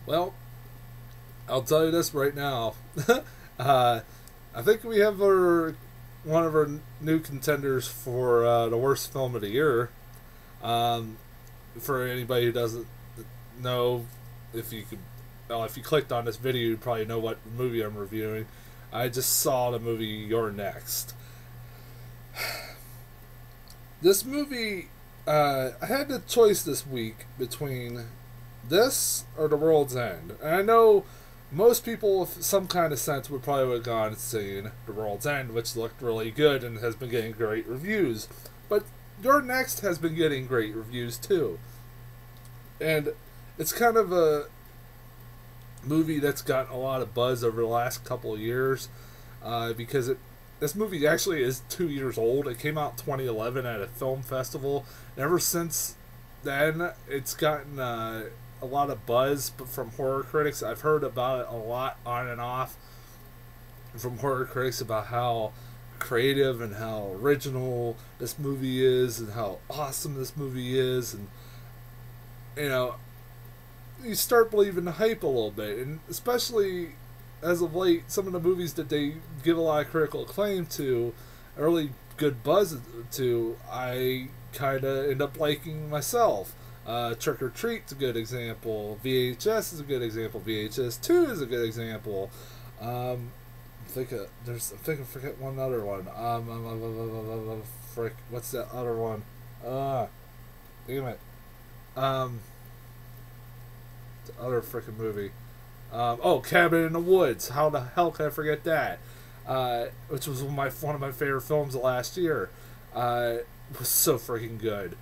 Well, I'll tell you this right now. uh, I think we have one of our new contenders for the worst film of the year. Um, for anybody who doesn't know, if you could, well, if you clicked on this video, you'd probably know what movie I'm reviewing. I just saw the movie You're Next. This movie, I had the choice this week between this or The World's End. And I know most people with some kind of sense would probably have gone and seen The World's End, which looked really good and has been getting great reviews. But Your Next has been getting great reviews too. And it's kind of a movie that's gotten a lot of buzz over the last couple of years because this movie actually is 2 years old. It came out 2011 at a film festival. And ever since then, it's gotten a lot of buzz from horror critics. I've heard about it a lot on and off from horror critics about how creative and how original this movie is and how awesome this movie is. And, you know, you start believing the hype a little bit. And especially as of late, some of the movies that they give a lot of critical acclaim to, really good buzz to, I kind of end up liking myself. Trick or Treat's a good example. VHS is a good example. VHS 2 is a good example. I think I forget one other one. Frick, what's that other one? Damn it. The other freaking movie. Cabin in the Woods. How the hell can I forget that? Which was one of my favorite films of last year. It was so freaking good.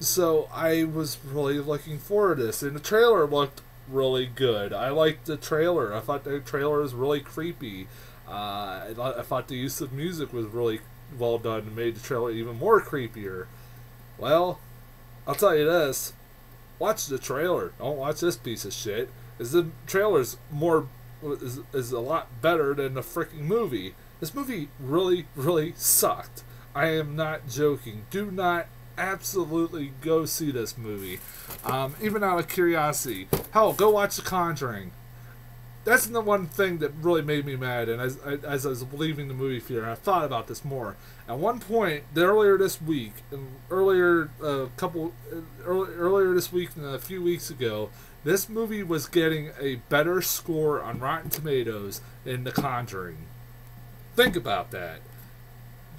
So I was really looking forward to this, and the trailer looked really good. I liked the trailer. I thought the trailer was really creepy. I thought the use of music was really well done and made the trailer even more creepier. Well, I'll tell you this. Watch the trailer. Don't watch this piece of shit. Is the trailer's is a lot better than the freaking movie. This movie really, really sucked. I am not joking. Do not absolutely go see this movie. Even out of curiosity. Hell, go watch The Conjuring. That's the one thing that really made me mad. And as I was leaving the movie theater, I thought about this more. At one point, earlier this week, earlier this week and a few weeks ago, this movie was getting a better score on Rotten Tomatoes than The Conjuring. Think about that.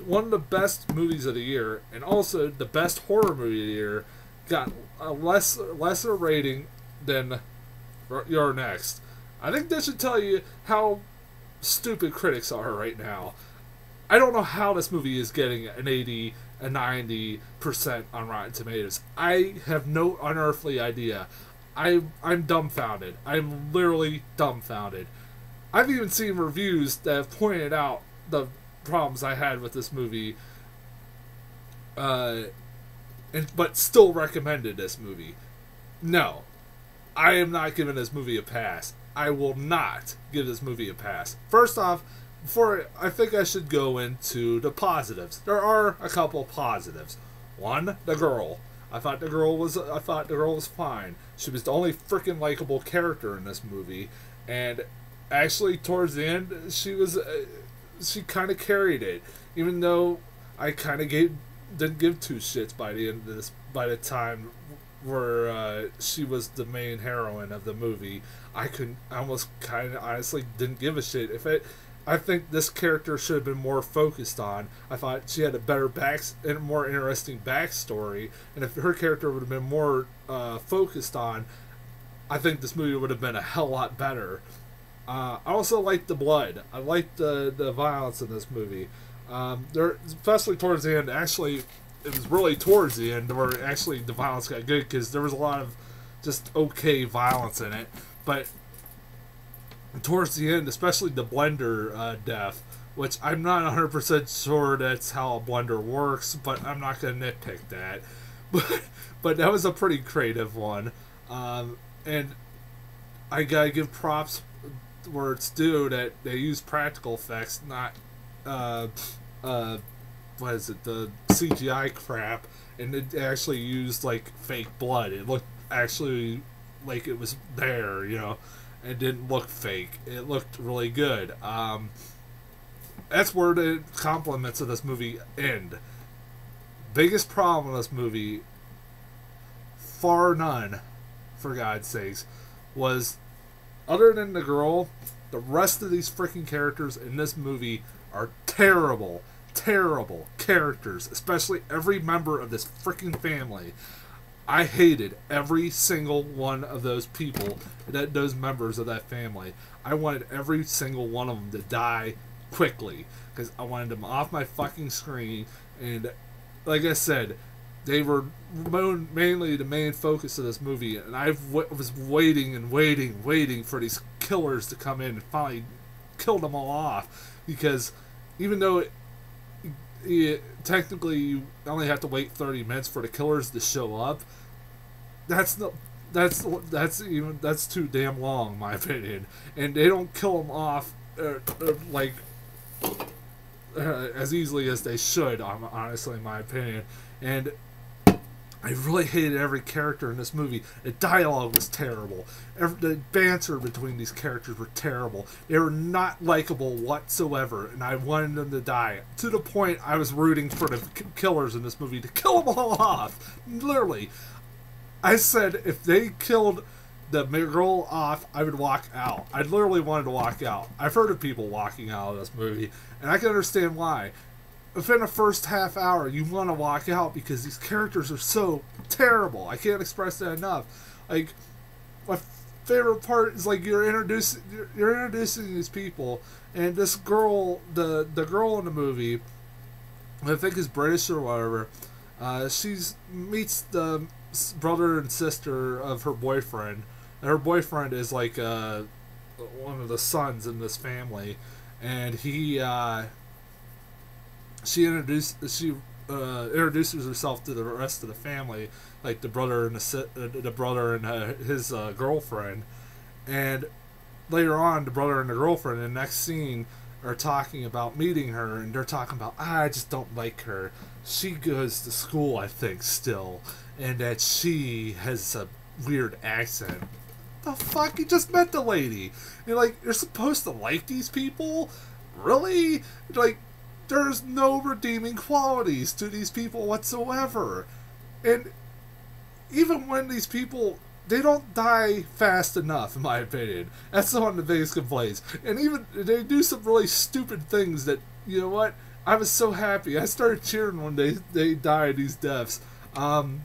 One of the best movies of the year, and also the best horror movie of the year, got a lesser rating than You're Next. I think that should tell you how stupid critics are right now. I don't know how this movie is getting an 80, a 90% on Rotten Tomatoes. I have no unearthly idea. I'm dumbfounded. I'm literally dumbfounded. I've even seen reviews that have pointed out the problems I had with this movie, but still recommended this movie. No, I am not giving this movie a pass. I will not give this movie a pass. First off, I think I should go into the positives. There are a couple positives. One, the girl. I thought the girl was fine. She was the only freaking likable character in this movie, and actually towards the end, she kind of carried it. Even though I kind of didn't give two shits by the end of this. By the time where she was the main heroine of the movie, I almost kind of honestly didn't give a shit. I think this character should have been more focused on. I thought she had a better and more interesting backstory, and if her character would have been more focused on, I think this movie would have been a hell lot better. I also liked the blood. I liked the violence in this movie. Especially towards the end. Actually, it was really towards the end where actually the violence got good, because there was a lot of just okay violence in it. But towards the end, especially the blender death, which I'm not 100% sure that's how a blender works, but I'm not going to nitpick that. But that was a pretty creative one. And I gotta give props where it's due that they use practical effects, not what is it, the CGI crap, and it actually used like fake blood. It looked actually like it was there, you know. It didn't look fake. It looked really good. That's where the compliments of this movie end. Biggest problem with this movie, far none, for God's sakes, was other than the girl, the rest of these freaking characters in this movie are terrible, terrible characters, especially every member of this freaking family. I hated every single one of those people, those members of that family. I wanted every single one of them to die quickly, because I wanted them off my fucking screen. And like I said, they were mainly the main focus of this movie, and I was waiting and waiting for these killers to come in and finally kill them all off, because even though technically you only have to wait 30 minutes for the killers to show up, that's too damn long, in my opinion. And they don't kill them off like as easily as they should, honestly, in my opinion. And I really hated every character in this movie. The dialogue was terrible. The banter between these characters were terrible. They were not likable whatsoever, and I wanted them to die. To the point I was rooting for the killers in this movie to kill them all off. Literally. I said if they killed the girl off, I would walk out. I literally wanted to walk out. I've heard of people walking out of this movie, and I can understand why. Within the first half hour, you want to walk out because these characters are so terrible. I can't express that enough. Like, my favorite part is like you're introducing these people, and this girl, the girl in the movie, I think is British or whatever. She's meets the brother and sister of her boyfriend. And her boyfriend is like one of the sons in this family, and she introduces herself to the rest of the family, like the brother and his girlfriend. And later on, the brother and the girlfriend in the next scene are talking about meeting her, and they're talking about, I just don't like her. She goes to school, I think, still, and that she has a weird accent. The fuck? You just met the lady. You're like, you're supposed to like these people? Really? Like, there's no redeeming qualities to these people whatsoever. And even when these people, they don't die fast enough, in my opinion. That's one of the biggest complaints. And even, they do some really stupid things that, you know what? I was so happy. I started cheering when they died, these deaths. But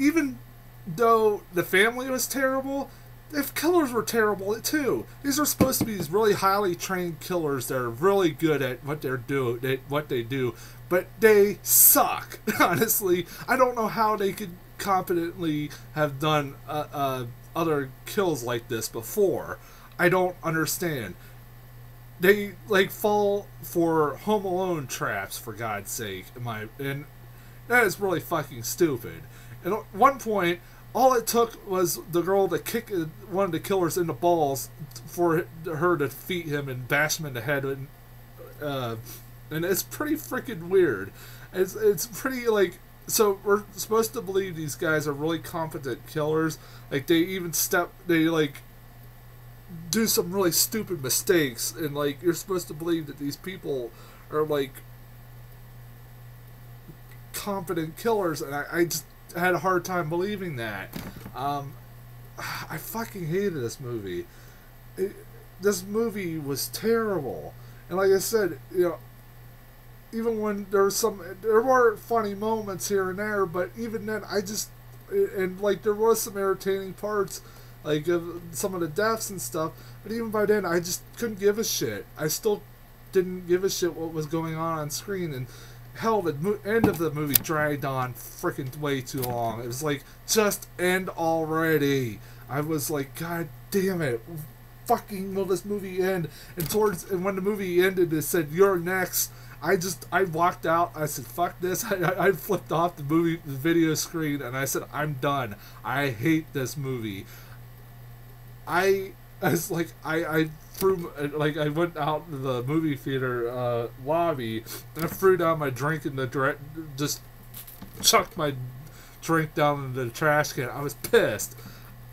even though the family was terrible, the killers were terrible too. These are supposed to be these really highly trained killers that are really good at what they do, but they suck. Honestly, I don't know how they could competently have done other kills like this before. I don't understand. They like fall for Home Alone traps, for God's sake, and that is really fucking stupid. And at one point, all it took was the girl to kick one of the killers in the balls for her to defeat him and bash him in the head, and it's pretty freaking weird. It's pretty like, so we're supposed to believe these guys are really competent killers. Like they like do some really stupid mistakes, and like you're supposed to believe that these people are like competent killers, and I just had a hard time believing that. I fucking hated this movie. This movie was terrible, and like I said, you know, even when there were funny moments here and there, but even then, and like there was some entertaining parts, like some of the deaths and stuff, but even by then, I just couldn't give a shit. I still didn't give a shit what was going on screen, and hell, the end of the movie dragged on freaking way too long. It was like, just end already. I was like, God damn it, fucking will this movie end? And when the movie ended, it said, you're next. I walked out. I said, fuck this. I flipped off the video screen, and I said, I'm done. I hate this movie. I was like, I went out to the movie theater lobby, and I threw down my drink in just chucked my drink down into the trash can. I was pissed.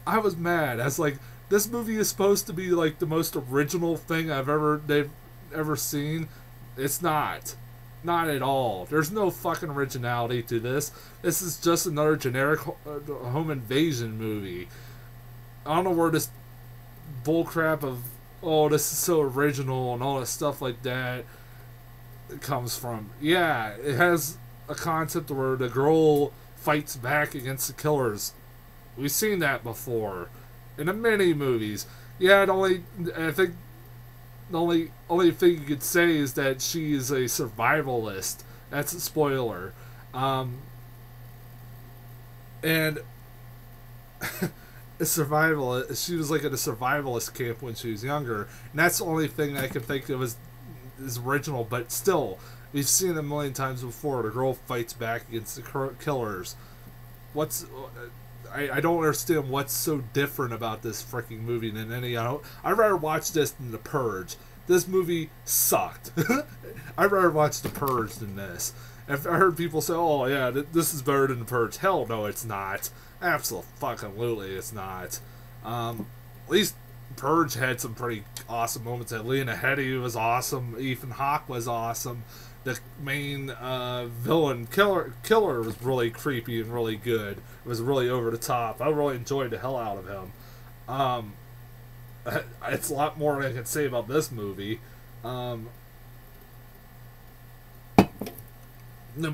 I was mad. I was like, this movie is supposed to be like the most original thing they've ever seen. It's not. Not at all. There's no fucking originality to this. This is just another generic home invasion movie. I don't know where this bullcrap of, oh, this is so original and all that stuff like that comes from. Yeah, it has a concept where the girl fights back against the killers. We've seen that before in the many movies. Yeah, I think the only thing you could say is that she is a survivalist. That's a spoiler. And a survivalist. She was like at a survivalist camp when she was younger, and that's the only thing I can think of is original. But still, we've seen it a million times before. The girl fights back against the killers. I don't understand what's so different about this freaking movie than any. I'd rather watch this than The Purge. This movie sucked. I'd rather watch The Purge than this. I've heard people say, "Oh yeah, this is better than The Purge." Hell no, it's not. Absolutely, it's not. At least Purge had some pretty awesome moments. Lena Headey was awesome. Ethan Hawke was awesome. The main villain killer was really creepy and really good. It was really over the top. I really enjoyed the hell out of him. It's a lot more I can say about this movie. The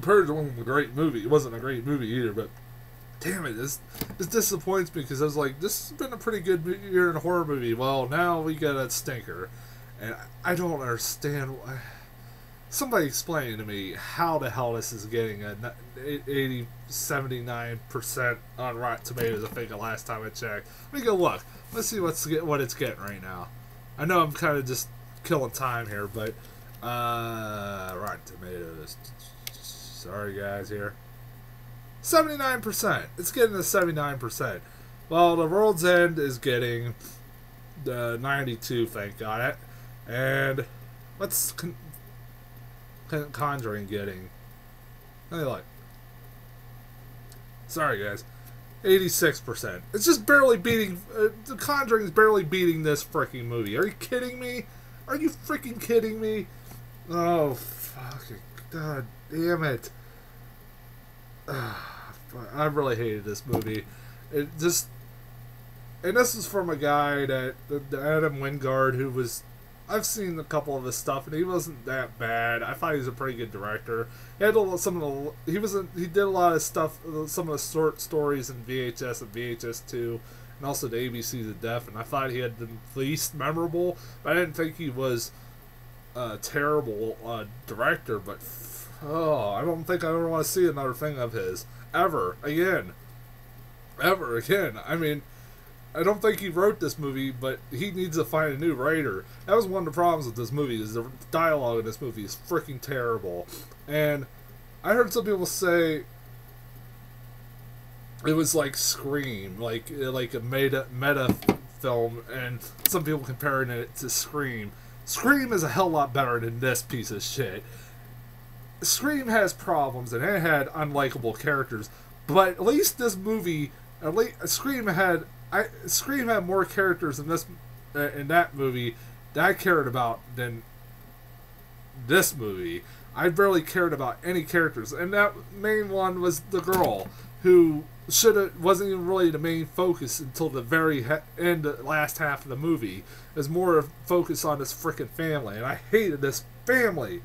Purge wasn't a great movie. It wasn't a great movie either, but damn it, this disappoints me because I was like, this has been a pretty good year in a horror movie. Well, now we got a stinker, and I don't understand why. Somebody explain to me how the hell this is getting a 79% on Rotten Tomatoes. I think the last time I checked. Let me go look. Let's see what it's getting right now. I know I'm kind of just killing time here, but Rotten Tomatoes. Sorry guys here. 79%. It's getting a 79%. Well, The World's End is getting the 92. Thank God. And what's Conjuring getting? Hey, look. Sorry, guys. 86%. It's just barely beating. The Conjuring's barely beating this freaking movie. Are you kidding me? Are you freaking kidding me? Oh, fucking God damn it. I really hated this movie. It just. And this is from a guy the Adam Wingard, who was. I've seen a couple of his stuff, and he wasn't that bad. I thought he was a pretty good director. He had he did a lot of stuff, some of the short stories in VHS and VHS2, and also the ABCs of Death. And I thought he had the least memorable, but I didn't think he was a terrible director. But I don't think I ever want to see another thing of his ever again. I mean. I don't think he wrote this movie, but he needs to find a new writer. That was one of the problems with this movie, is the dialogue in this movie is freaking terrible. And I heard some people say it was like Scream, like a meta film, and some people comparing it to Scream. Scream is a hell lot better than this piece of shit. Scream has problems, and it had unlikable characters, but at least this movie, Scream had more characters in that movie that I cared about than this movie. I barely cared about any characters, and that main one was the girl, who wasn't even really the main focus until the very end, last half of the movie. It was more of focus on this frickin' family, and I hated this family.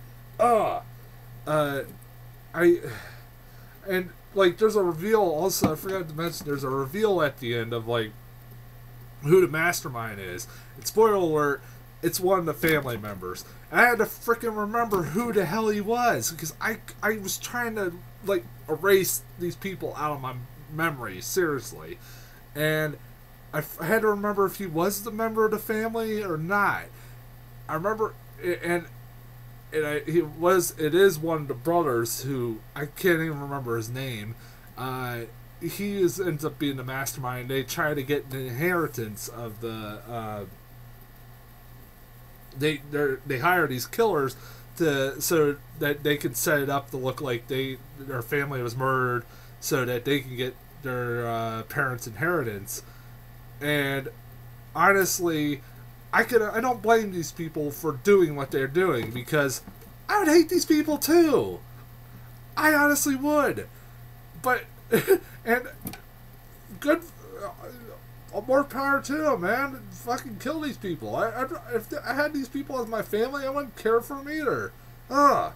And like, there's a reveal also. I forgot to mention, there's a reveal at the end of like who the mastermind is. And spoiler alert, it's one of the family members. And I had to freaking remember who the hell he was, because I was trying to like erase these people out of my memory, seriously. And I had to remember if he was the member of the family or not. I remember, and it is one of the brothers, who I can't even remember his name. He ends up being the mastermind. They try to get the inheritance of the. They hire these killers so that they can set it up to look like their family was murdered, so that they can get their parents' inheritance. And honestly, I don't blame these people for doing what they're doing, because I would hate these people too. I honestly would. But and good, more power to them, man. Fucking kill these people. If I had these people as my family, I wouldn't care for them either. Ugh.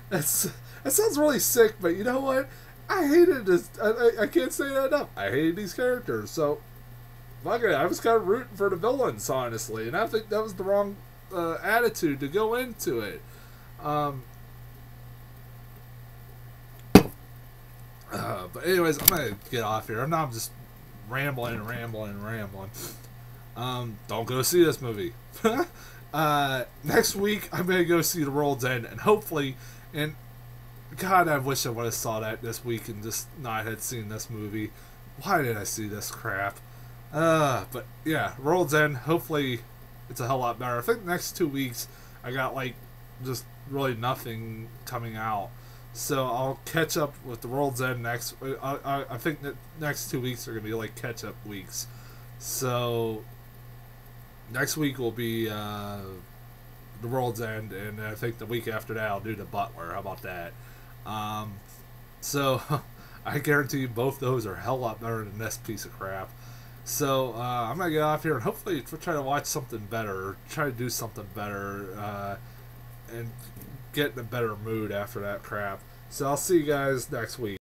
That sounds really sick, but you know what? I hated this. I can't say that enough. I hated these characters, so fuck it. I was kind of rooting for the villains, honestly, and I think that was the wrong attitude to go into it. But anyways, I'm gonna get off here. I'm just rambling. Don't go see this movie. Next week, I'm gonna go see The World's End, and hopefully, and God, I wish I would have saw that this week and just not had seen this movie. Why did I see this crap? But yeah, World's End. Hopefully, it's a hell lot better. I think the next 2 weeks, I got like just really nothing coming out. So I'll catch up with The World's End next. I think the next 2 weeks are gonna be like catch up weeks. So next week will be The World's End, and I think the week after that I'll do The Butler. How about that? So I guarantee you both those are a hell lot better than this piece of crap. So I'm gonna get off here and hopefully try to watch something better, try to do something better, and get in a better mood after that crap. So I'll see you guys next week.